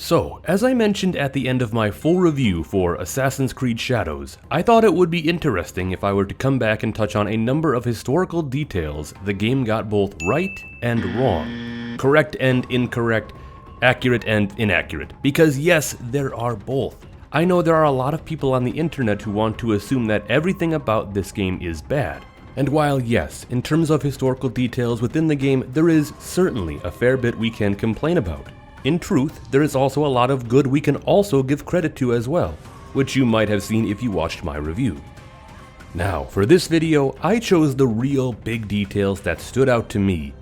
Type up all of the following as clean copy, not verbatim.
So, as I mentioned at the end of my full review for Assassin's Creed Shadows, I thought it would be interesting if I were to come back and touch on a number of historical details the game got both right and wrong, correct and incorrect, accurate and inaccurate, because yes, there are both. I know there are a lot of people on the internet who want to assume that everything about this game is bad. And while yes, in terms of historical details within the game, there is certainly a fair bit we can complain about. In truth, there is also a lot of good we can also give credit to as well, which you might have seen if you watched my review. Now, for this video, I chose the real big details that stood out to me.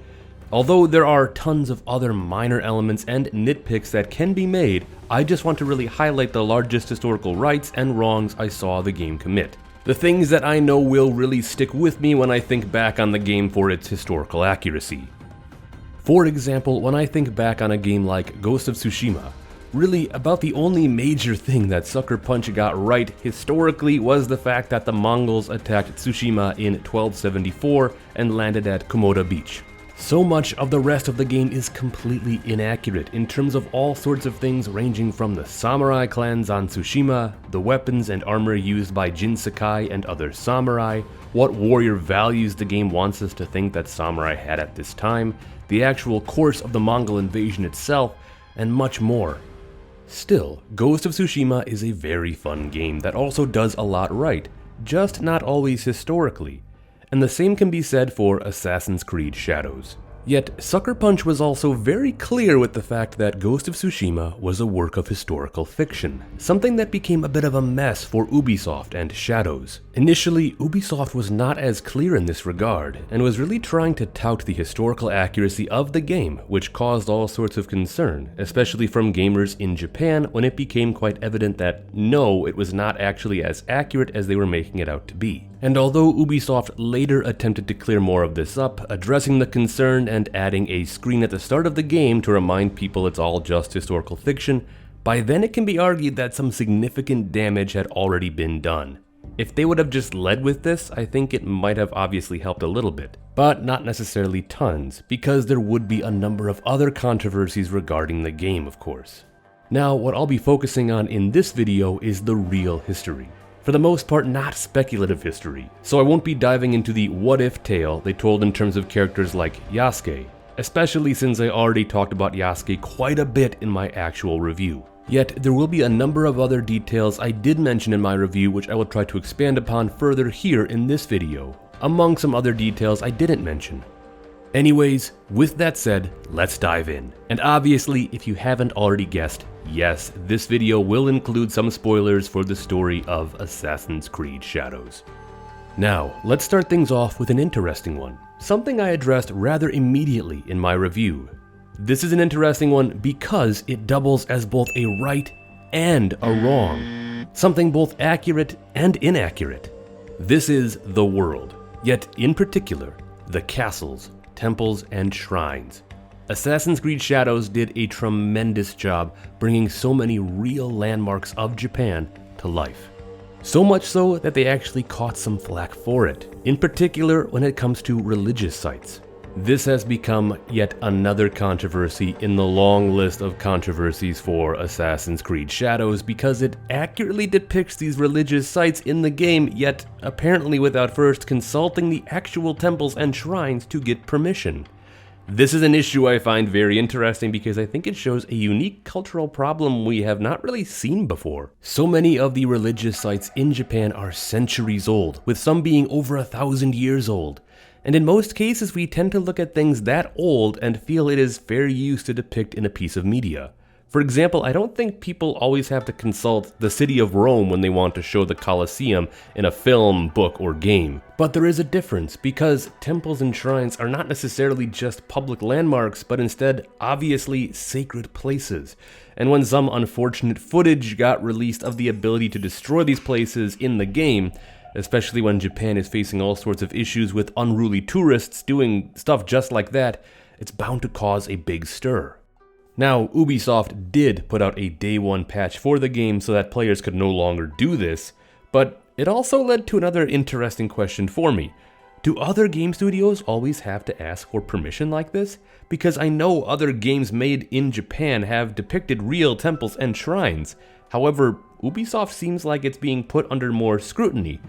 Although there are tons of other minor elements and nitpicks that can be made, I just want to really highlight the largest historical rights and wrongs I saw the game commit. The things that I know will really stick with me when I think back on the game for its historical accuracy. For example, when I think back on a game like Ghost of Tsushima, really about the only major thing that Sucker Punch got right historically was the fact that the Mongols attacked Tsushima in 1274 and landed at Komoda Beach. So much of the rest of the game is completely inaccurate in terms of all sorts of things ranging from the samurai clans on Tsushima, the weapons and armor used by Jin Sakai and other samurai, what warrior values the game wants us to think that samurai had at this time, the actual course of the Mongol invasion itself, and much more. Still, Ghost of Tsushima is a very fun game that also does a lot right, just not always historically. And the same can be said for Assassin's Creed Shadows. Yet, Sucker Punch was also very clear with the fact that Ghost of Tsushima was a work of historical fiction, something that became a bit of a mess for Ubisoft and Shadows. Initially, Ubisoft was not as clear in this regard, and was really trying to tout the historical accuracy of the game, which caused all sorts of concern, especially from gamers in Japan when it became quite evident that no, it was not actually as accurate as they were making it out to be. And although Ubisoft later attempted to clear more of this up, addressing the concern and adding a screen at the start of the game to remind people it's all just historical fiction, by then it can be argued that some significant damage had already been done. If they would have just led with this, I think it might have obviously helped a little bit, but not necessarily tons, because there would be a number of other controversies regarding the game, of course. Now, what I'll be focusing on in this video is the real history. For the most part, not speculative history, so I won't be diving into the what-if tale they told in terms of characters like Yasuke, especially since I already talked about Yasuke quite a bit in my actual review. Yet, there will be a number of other details I did mention in my review which I will try to expand upon further here in this video, among some other details I didn't mention. Anyways, with that said, let's dive in. And obviously, if you haven't already guessed, yes, this video will include some spoilers for the story of Assassin's Creed Shadows. Now, let's start things off with an interesting one, something I addressed rather immediately in my review. This is an interesting one because it doubles as both a right and a wrong, something both accurate and inaccurate. This is the world, yet in particular, the castles, temples, and shrines. Assassin's Creed Shadows did a tremendous job bringing so many real landmarks of Japan to life. So much so that they actually caught some flack for it, in particular when it comes to religious sites. This has become yet another controversy in the long list of controversies for Assassin's Creed Shadows because it accurately depicts these religious sites in the game, yet apparently without first consulting the actual temples and shrines to get permission. This is an issue I find very interesting because I think it shows a unique cultural problem we have not really seen before. So many of the religious sites in Japan are centuries old, with some being over 1,000 years old. And in most cases, we tend to look at things that old and feel it is fair use to depict in a piece of media. For example, I don't think people always have to consult the city of Rome when they want to show the Colosseum in a film, book, or game. But there is a difference because temples and shrines are not necessarily just public landmarks, but instead obviously sacred places. And when some unfortunate footage got released of the ability to destroy these places in the game, especially when Japan is facing all sorts of issues with unruly tourists doing stuff just like that, it's bound to cause a big stir. Now, Ubisoft did put out a day one patch for the game so that players could no longer do this, but it also led to another interesting question for me. Do other game studios always have to ask for permission like this? Because I know other games made in Japan have depicted real temples and shrines. However, Ubisoft seems like it's being put under more scrutiny.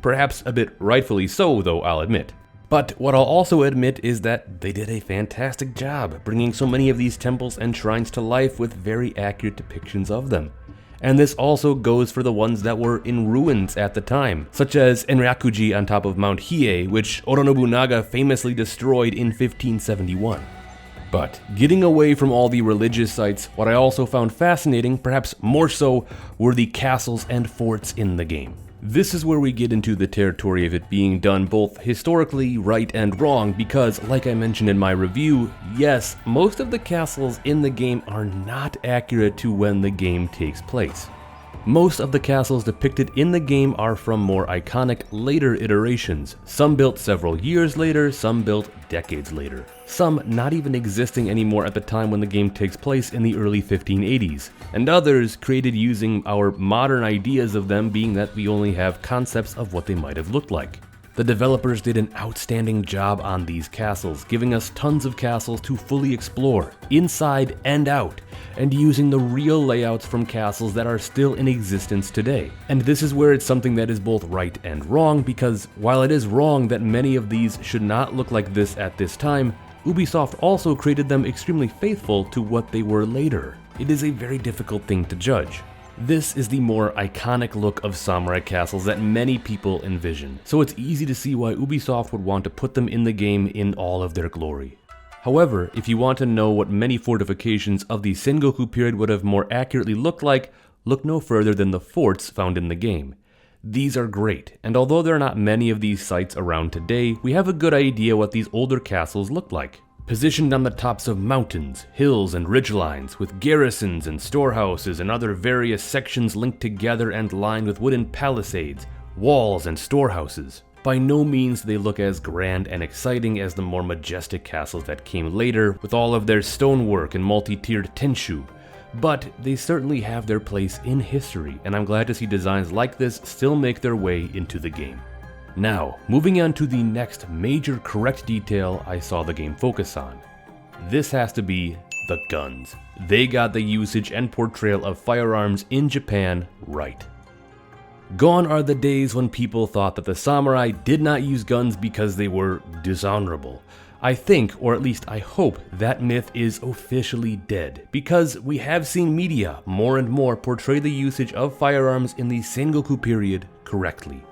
Perhaps a bit rightfully so, though, I'll admit. But what I'll also admit is that they did a fantastic job bringing so many of these temples and shrines to life with very accurate depictions of them. And this also goes for the ones that were in ruins at the time, such as Enryakuji on top of Mount Hiei, which Oda Nobunaga famously destroyed in 1571. But getting away from all the religious sites, what I also found fascinating, perhaps more so, were the castles and forts in the game. This is where we get into the territory of it being done both historically right and wrong, because like I mentioned in my review, yes, most of the castles in the game are not accurate to when the game takes place. Most of the castles depicted in the game are from more iconic later iterations, some built several years later, some built decades later, some not even existing anymore at the time when the game takes place in the early 1580s, and others created using our modern ideas of them, being that we only have concepts of what they might have looked like. The developers did an outstanding job on these castles, giving us tons of castles to fully explore, inside and out, and using the real layouts from castles that are still in existence today. And this is where it's something that is both right and wrong, because while it is wrong that many of these should not look like this at this time, Ubisoft also created them extremely faithful to what they were later. It is a very difficult thing to judge. This is the more iconic look of samurai castles that many people envision, so it's easy to see why Ubisoft would want to put them in the game in all of their glory. However, if you want to know what many fortifications of the Sengoku period would have more accurately looked like, look no further than the forts found in the game. These are great, and although there are not many of these sites around today, we have a good idea what these older castles looked like. Positioned on the tops of mountains, hills, and ridgelines, with garrisons and storehouses and other various sections linked together and lined with wooden palisades, walls, and storehouses. By no means do they look as grand and exciting as the more majestic castles that came later, with all of their stonework and multi-tiered tenshu, but they certainly have their place in history, and I'm glad to see designs like this still make their way into the game. Now, moving on to the next major correct detail I saw the game focus on. This has to be the guns. They got the usage and portrayal of firearms in Japan right. Gone are the days when people thought that the samurai did not use guns because they were dishonorable. I think, or at least I hope, that myth is officially dead, because we have seen media more and more portray the usage of firearms in the Sengoku period correctly.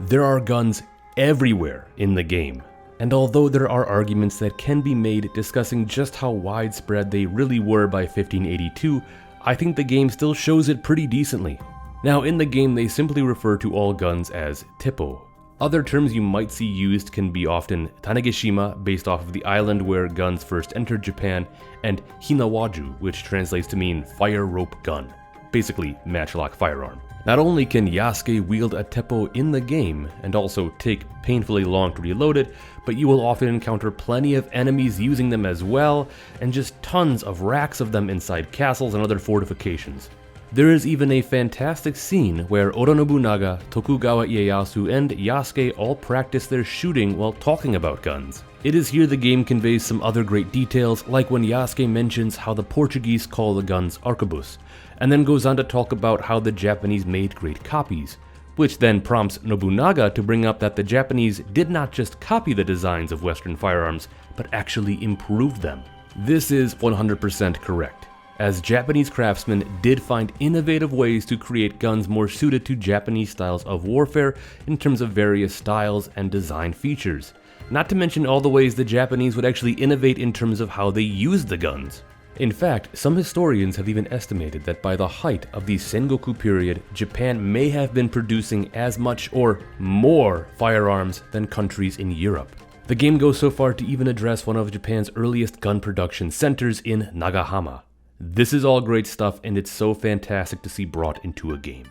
There are guns everywhere in the game, and although there are arguments that can be made discussing just how widespread they really were by 1582, I think the game still shows it pretty decently. Now in the game they simply refer to all guns as teppo. Other terms you might see used can be often Tanegeshima, based off of the island where guns first entered Japan, and Hinawaju, which translates to mean fire rope gun, basically matchlock firearm. Not only can Yasuke wield a teppo in the game, and also take painfully long to reload it, but you will often encounter plenty of enemies using them as well, and just tons of racks of them inside castles and other fortifications. There is even a fantastic scene where Oda Nobunaga, Tokugawa Ieyasu, and Yasuke all practice their shooting while talking about guns. It is here the game conveys some other great details, like when Yasuke mentions how the Portuguese call the guns arquebus, and then goes on to talk about how the Japanese made great copies, which then prompts Nobunaga to bring up that the Japanese did not just copy the designs of Western firearms, but actually improved them. This is 100% correct, as Japanese craftsmen did find innovative ways to create guns more suited to Japanese styles of warfare in terms of various styles and design features, not to mention all the ways the Japanese would actually innovate in terms of how they used the guns. In fact, some historians have even estimated that by the height of the Sengoku period, Japan may have been producing as much or more firearms than countries in Europe. The game goes so far to even address one of Japan's earliest gun production centers in Nagahama. This is all great stuff, and it's so fantastic to see brought into a game.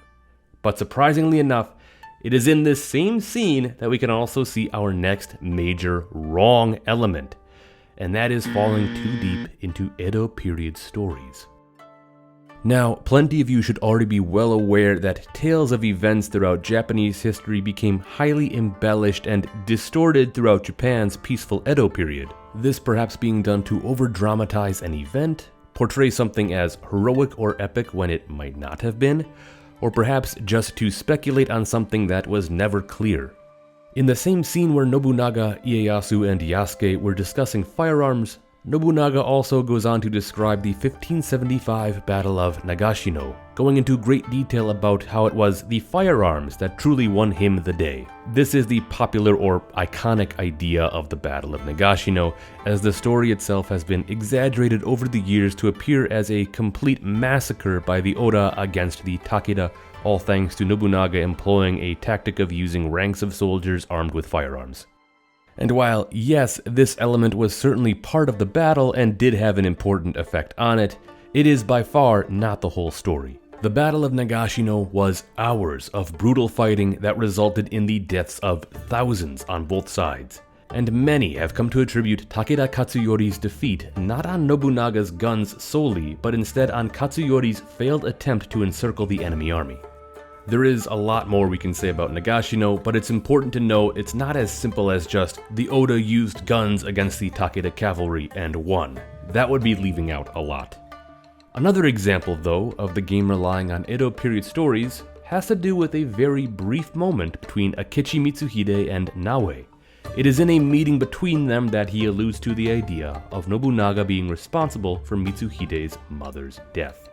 But surprisingly enough, it is in this same scene that we can also see our next major wrong element, and that is falling too deep into Edo period stories. Now, plenty of you should already be well aware that tales of events throughout Japanese history became highly embellished and distorted throughout Japan's peaceful Edo period. This perhaps being done to over-dramatize an event, portray something as heroic or epic when it might not have been, or perhaps just to speculate on something that was never clear. In the same scene where Nobunaga, Ieyasu, and Yasuke were discussing firearms, Nobunaga also goes on to describe the 1575 Battle of Nagashino, going into great detail about how it was the firearms that truly won him the day. This is the popular or iconic idea of the Battle of Nagashino, as the story itself has been exaggerated over the years to appear as a complete massacre by the Oda against the Takeda, all thanks to Nobunaga employing a tactic of using ranks of soldiers armed with firearms. And while, yes, this element was certainly part of the battle and did have an important effect on it, it is by far not the whole story. The Battle of Nagashino was hours of brutal fighting that resulted in the deaths of thousands on both sides, and many have come to attribute Takeda Katsuyori's defeat not on Nobunaga's guns solely, but instead on Katsuyori's failed attempt to encircle the enemy army. There is a lot more we can say about Nagashino, but it's important to know it's not as simple as just the Oda used guns against the Takeda cavalry and won. That would be leaving out a lot. Another example, though, of the game relying on Edo period stories has to do with a very brief moment between Akechi Mitsuhide and Naoe. It is in a meeting between them that he alludes to the idea of Nobunaga being responsible for Mitsuhide's mother's death.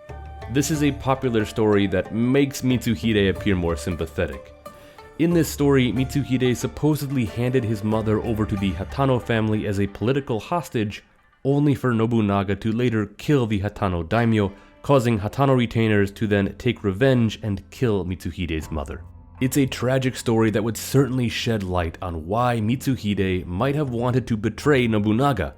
This is a popular story that makes Mitsuhide appear more sympathetic. In this story, Mitsuhide supposedly handed his mother over to the Hatano family as a political hostage, only for Nobunaga to later kill the Hatano daimyo, causing Hatano retainers to then take revenge and kill Mitsuhide's mother. It's a tragic story that would certainly shed light on why Mitsuhide might have wanted to betray Nobunaga.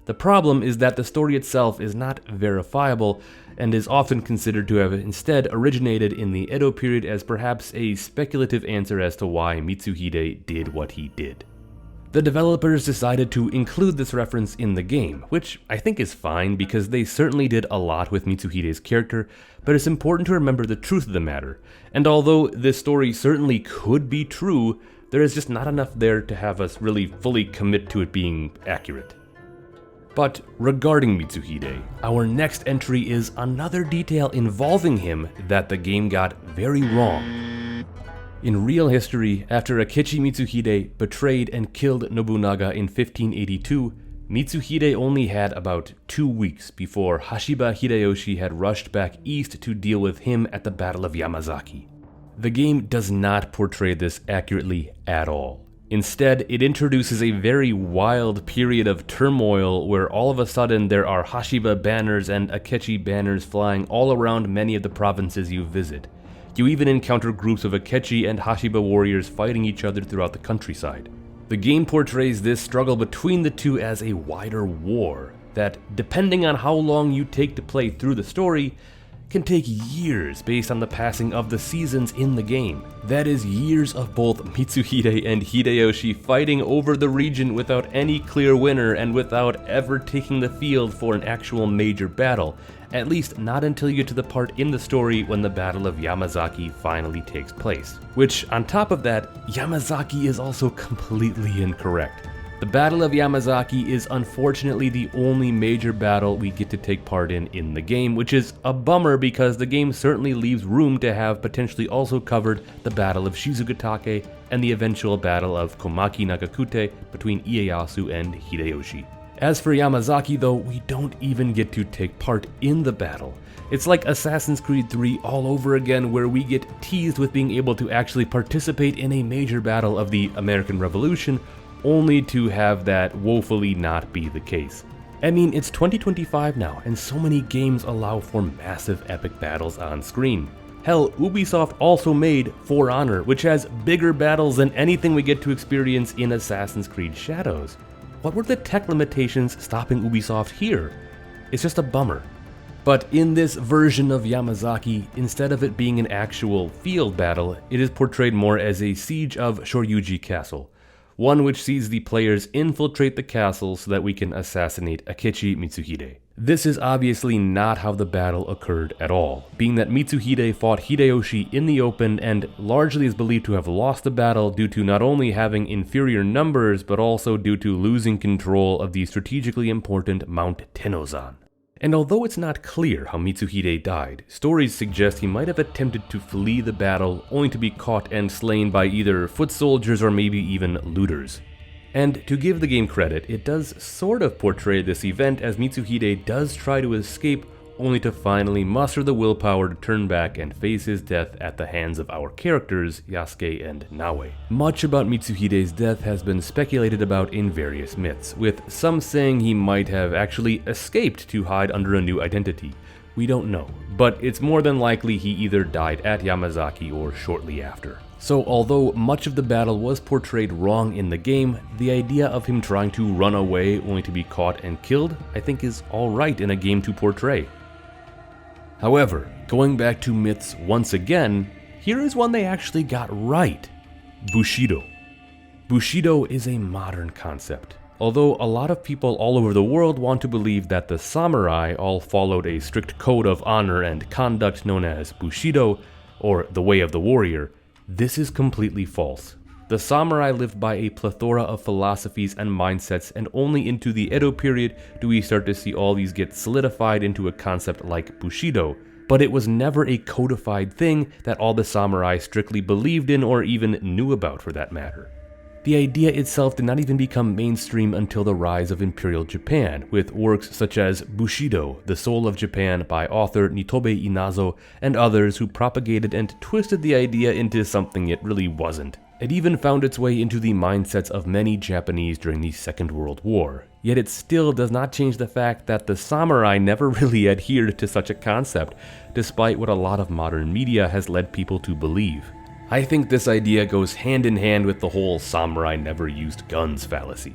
The problem is that the story itself is not verifiable and is often considered to have instead originated in the Edo period as perhaps a speculative answer as to why Mitsuhide did what he did. The developers decided to include this reference in the game, which I think is fine because they certainly did a lot with Mitsuhide's character, but it's important to remember the truth of the matter, and although this story certainly could be true, there is just not enough there to have us really fully commit to it being accurate. But regarding Mitsuhide, our next entry is another detail involving him that the game got very wrong. In real history, after Akechi Mitsuhide betrayed and killed Nobunaga in 1582, Mitsuhide only had about 2 weeks before Hashiba Hideyoshi had rushed back east to deal with him at the Battle of Yamazaki. The game does not portray this accurately at all. Instead, it introduces a very wild period of turmoil where all of a sudden there are Hashiba banners and Akechi banners flying all around many of the provinces you visit. You even encounter groups of Akechi and Hashiba warriors fighting each other throughout the countryside. The game portrays this struggle between the two as a wider war that, depending on how long you take to play through the story, can take years based on the passing of the seasons in the game. That is years of both Mitsuhide and Hideyoshi fighting over the region without any clear winner and without ever taking the field for an actual major battle, at least not until you get to the part in the story when the Battle of Yamazaki finally takes place. Which, on top of that, Yamazaki is also completely incorrect. The Battle of Yamazaki is unfortunately the only major battle we get to take part in the game, which is a bummer because the game certainly leaves room to have potentially also covered the Battle of Shizugatake and the eventual Battle of Komaki Nagakute between Ieyasu and Hideyoshi. As for Yamazaki though, we don't even get to take part in the battle. It's like Assassin's Creed 3 all over again, where we get teased with being able to actually participate in a major battle of the American Revolution, only to have that woefully not be the case. I mean, it's 2025 now, and so many games allow for massive epic battles on screen. Hell, Ubisoft also made For Honor, which has bigger battles than anything we get to experience in Assassin's Creed Shadows. What were the tech limitations stopping Ubisoft here? It's just a bummer. But in this version of Yamazaki, instead of it being an actual field battle, it is portrayed more as a siege of Shoryuji Castle, one which sees the players infiltrate the castle so that we can assassinate Akechi Mitsuhide. This is obviously not how the battle occurred at all, being that Mitsuhide fought Hideyoshi in the open and largely is believed to have lost the battle due to not only having inferior numbers, but also due to losing control of the strategically important Mount Tenozan. And although it's not clear how Mitsuhide died, stories suggest he might have attempted to flee the battle only to be caught and slain by either foot soldiers or maybe even looters. And to give the game credit, it does sort of portray this event as Mitsuhide does try to escape, only to finally muster the willpower to turn back and face his death at the hands of our characters, Yasuke and Naoe. Much about Mitsuhide's death has been speculated about in various myths, with some saying he might have actually escaped to hide under a new identity. We don't know, but it's more than likely he either died at Yamazaki or shortly after. So although much of the battle was portrayed wrong in the game, the idea of him trying to run away only to be caught and killed, I think is alright in a game to portray. However, going back to myths once again, here is one they actually got right: Bushido. Bushido is a modern concept. Although a lot of people all over the world want to believe that the samurai all followed a strict code of honor and conduct known as Bushido, or the way of the warrior, this is completely false. The samurai lived by a plethora of philosophies and mindsets, and only into the Edo period do we start to see all these get solidified into a concept like Bushido, but it was never a codified thing that all the samurai strictly believed in or even knew about for that matter. The idea itself did not even become mainstream until the rise of Imperial Japan, with works such as Bushido, The Soul of Japan by author Nitobe Inazo, and others who propagated and twisted the idea into something it really wasn't. It even found its way into the mindsets of many Japanese during the Second World War. Yet it still does not change the fact that the samurai never really adhered to such a concept, despite what a lot of modern media has led people to believe. I think this idea goes hand in hand with the whole samurai never used guns fallacy.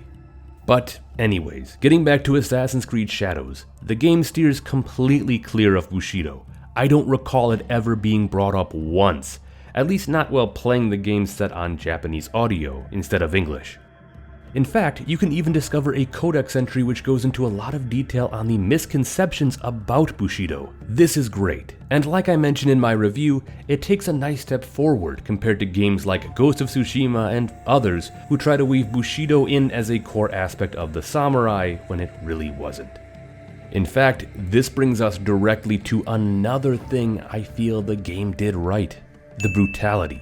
But anyways, getting back to Assassin's Creed Shadows, the game steers completely clear of Bushido. I don't recall it ever being brought up once, at least not while playing the game set on Japanese audio instead of English. In fact, you can even discover a codex entry which goes into a lot of detail on the misconceptions about Bushido. This is great, and like I mentioned in my review, it takes a nice step forward compared to games like Ghost of Tsushima and others who try to weave Bushido in as a core aspect of the samurai when it really wasn't. In fact, this brings us directly to another thing I feel the game did right: the brutality.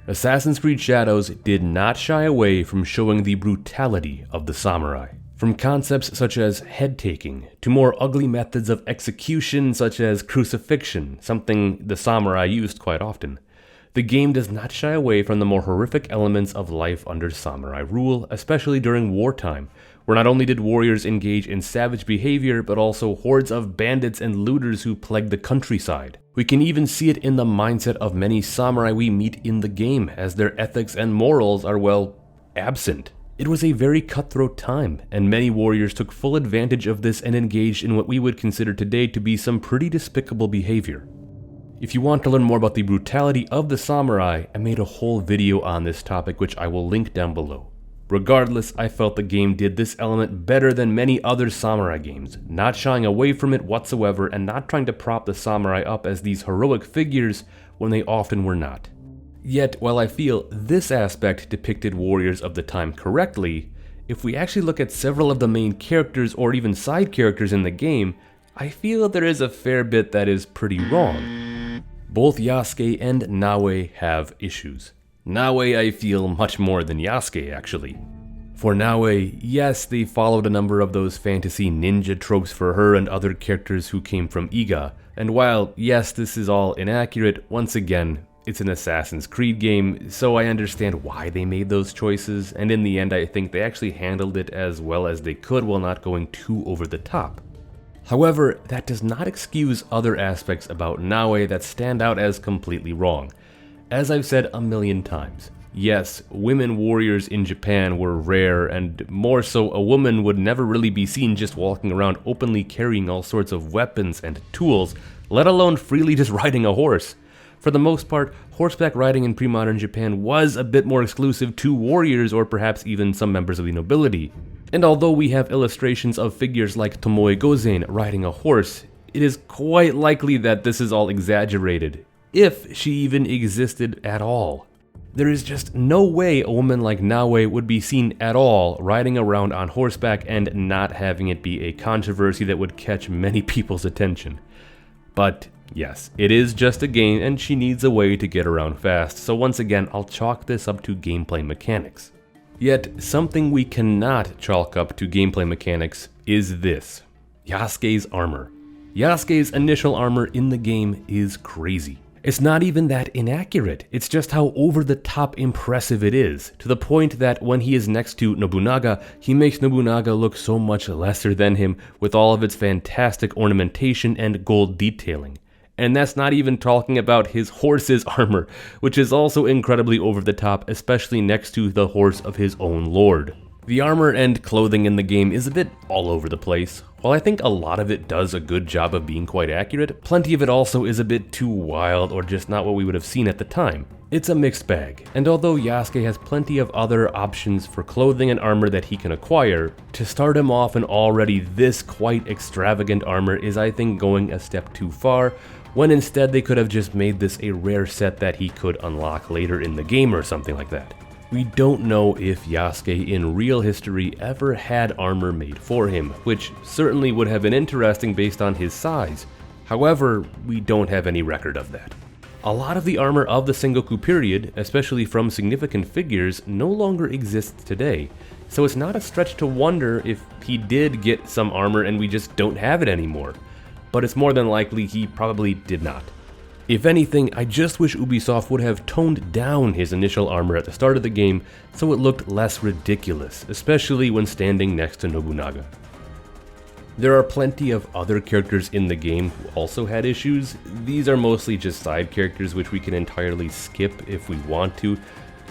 Assassin's Creed Shadows did not shy away from showing the brutality of the samurai. From concepts such as head-taking, to more ugly methods of execution such as crucifixion, something the samurai used quite often. The game does not shy away from the more horrific elements of life under samurai rule, especially during wartime, where not only did warriors engage in savage behavior, but also hordes of bandits and looters who plagued the countryside. We can even see it in the mindset of many samurai we meet in the game, as their ethics and morals are, well, absent. It was a very cutthroat time, and many warriors took full advantage of this and engaged in what we would consider today to be some pretty despicable behavior. If you want to learn more about the brutality of the samurai, I made a whole video on this topic which I will link down below. Regardless, I felt the game did this element better than many other samurai games, not shying away from it whatsoever and not trying to prop the samurai up as these heroic figures when they often were not. Yet, while I feel this aspect depicted warriors of the time correctly, if we actually look at several of the main characters or even side characters in the game, I feel there is a fair bit that is pretty wrong. Both Yasuke and Naoe have issues. Naoe I feel much more than Yasuke actually. For Naoe, yes, they followed a number of those fantasy ninja tropes for her and other characters who came from Iga, and while yes, this is all inaccurate, once again, it's an Assassin's Creed game, so I understand why they made those choices, and in the end I think they actually handled it as well as they could while not going too over the top. However, that does not excuse other aspects about Naoe that stand out as completely wrong. As I've said a million times, yes, women warriors in Japan were rare, and more so a woman would never really be seen just walking around openly carrying all sorts of weapons and tools, let alone freely just riding a horse. For the most part, horseback riding in pre-modern Japan was a bit more exclusive to warriors or perhaps even some members of the nobility. And although we have illustrations of figures like Tomoe Gozen riding a horse, it is quite likely that this is all exaggerated, if she even existed at all. There is just no way a woman like Naoe would be seen at all riding around on horseback and not having it be a controversy that would catch many people's attention. But yes, it is just a game and she needs a way to get around fast, so once again I'll chalk this up to gameplay mechanics. Yet, something we cannot chalk up to gameplay mechanics is this: Yasuke's armor. Yasuke's initial armor in the game is crazy. It's not even that inaccurate, it's just how over-the-top impressive it is, to the point that when he is next to Nobunaga, he makes Nobunaga look so much lesser than him with all of its fantastic ornamentation and gold detailing. And that's not even talking about his horse's armor, which is also incredibly over-the-top, especially next to the horse of his own lord. The armor and clothing in the game is a bit all over the place. While I think a lot of it does a good job of being quite accurate, plenty of it also is a bit too wild or just not what we would have seen at the time. It's a mixed bag, and although Yasuke has plenty of other options for clothing and armor that he can acquire, to start him off in already this quite extravagant armor is, I think, going a step too far, when instead they could have just made this a rare set that he could unlock later in the game or something like that. We don't know if Yasuke in real history ever had armor made for him, which certainly would have been interesting based on his size. However, we don't have any record of that. A lot of the armor of the Sengoku period, especially from significant figures, no longer exists today, so it's not a stretch to wonder if he did get some armor and we just don't have it anymore. But it's more than likely he probably did not. If anything, I just wish Ubisoft would have toned down his initial armor at the start of the game so it looked less ridiculous, especially when standing next to Nobunaga. There are plenty of other characters in the game who also had issues. These are mostly just side characters which we can entirely skip if we want to,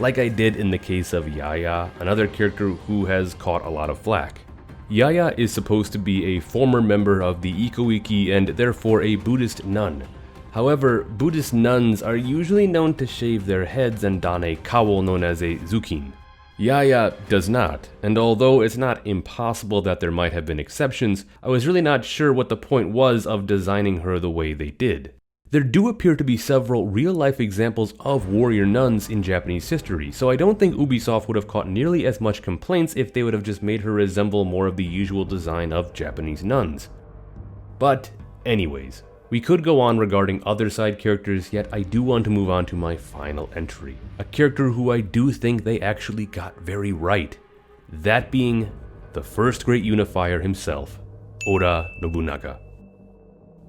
like I did in the case of Yaya, another character who has caught a lot of flack. Yaya is supposed to be a former member of the Ikoiki and therefore a Buddhist nun. However, Buddhist nuns are usually known to shave their heads and don a cowl known as a zukin. Yaya does not, and although it's not impossible that there might have been exceptions, I was really not sure what the point was of designing her the way they did. There do appear to be several real-life examples of warrior nuns in Japanese history, so I don't think Ubisoft would have caught nearly as much complaints if they would have just made her resemble more of the usual design of Japanese nuns. But anyways, we could go on regarding other side characters, yet I do want to move on to my final entry. A character who I do think they actually got very right. That being the first great unifier himself, Oda Nobunaga.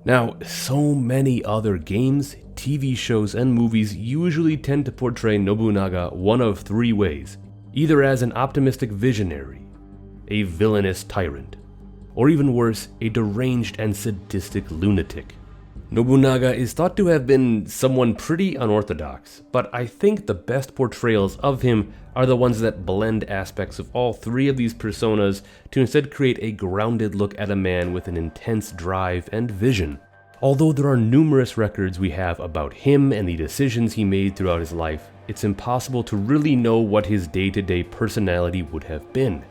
Now, so many other games, TV shows, and movies usually tend to portray Nobunaga one of three ways. Either as an optimistic visionary, a villainous tyrant, or even worse, a deranged and sadistic lunatic. Nobunaga is thought to have been someone pretty unorthodox, but I think the best portrayals of him are the ones that blend aspects of all three of these personas to instead create a grounded look at a man with an intense drive and vision. Although there are numerous records we have about him and the decisions he made throughout his life, it's impossible to really know what his day-to-day personality would have been.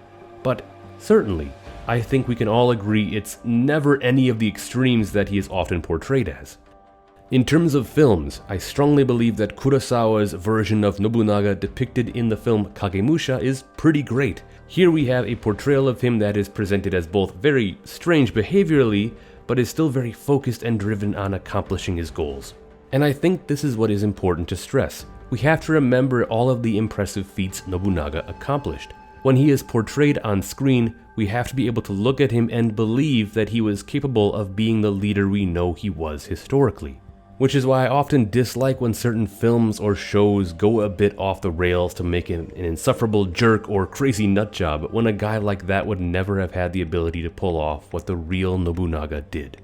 But certainly, I think we can all agree it's never any of the extremes that he is often portrayed as. In terms of films, I strongly believe that Kurosawa's version of Nobunaga depicted in the film Kagemusha is pretty great. Here we have a portrayal of him that is presented as both very strange behaviorally, but is still very focused and driven on accomplishing his goals. And I think this is what is important to stress. We have to remember all of the impressive feats Nobunaga accomplished. When he is portrayed on screen, we have to be able to look at him and believe that he was capable of being the leader we know he was historically. Which is why I often dislike when certain films or shows go a bit off the rails to make him an insufferable jerk or crazy nutjob, when a guy like that would never have had the ability to pull off what the real Nobunaga did.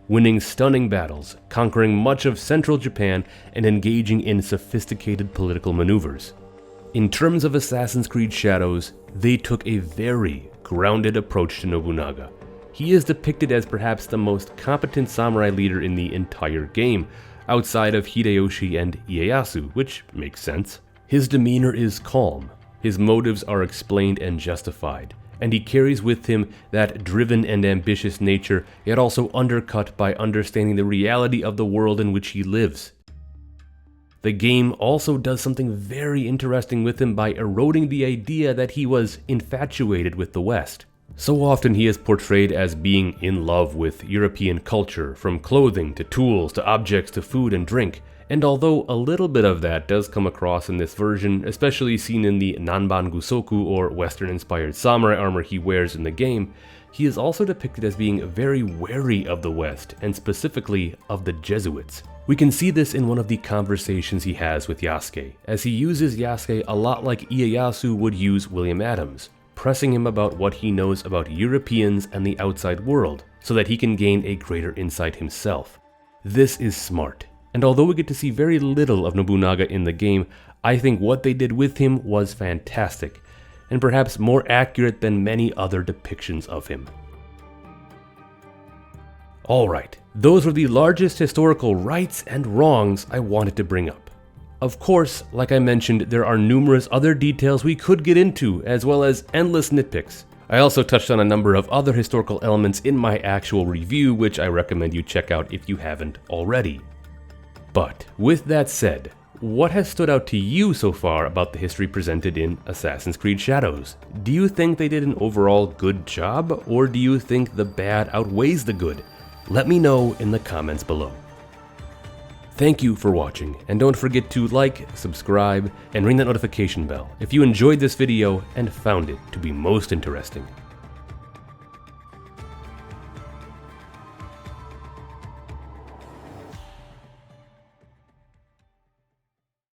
Winning stunning battles, conquering much of central Japan, and engaging in sophisticated political maneuvers. In terms of Assassin's Creed Shadows, they took a very grounded approach to Nobunaga. He is depicted as perhaps the most competent samurai leader in the entire game, outside of Hideyoshi and Ieyasu, which makes sense. His demeanor is calm, his motives are explained and justified, and he carries with him that driven and ambitious nature, yet also undercut by understanding the reality of the world in which he lives. The game also does something very interesting with him by eroding the idea that he was infatuated with the West. So often he is portrayed as being in love with European culture, from clothing to tools to objects to food and drink, and although a little bit of that does come across in this version, especially seen in the Nanban Gusoku or Western-inspired samurai armor he wears in the game, he is also depicted as being very wary of the West, and specifically of the Jesuits. We can see this in one of the conversations he has with Yasuke, as he uses Yasuke a lot like Ieyasu would use William Adams, pressing him about what he knows about Europeans and the outside world, so that he can gain a greater insight himself. This is smart, and although we get to see very little of Nobunaga in the game, I think what they did with him was fantastic, and perhaps more accurate than many other depictions of him. Alright, those were the largest historical rights and wrongs I wanted to bring up. Of course, like I mentioned, there are numerous other details we could get into, as well as endless nitpicks. I also touched on a number of other historical elements in my actual review, which I recommend you check out if you haven't already. But with that said, what has stood out to you so far about the history presented in Assassin's Creed Shadows? Do you think they did an overall good job, or do you think the bad outweighs the good? Let me know in the comments below. Thank you for watching, and don't forget to like, subscribe, and ring that notification bell if you enjoyed this video and found it to be most interesting.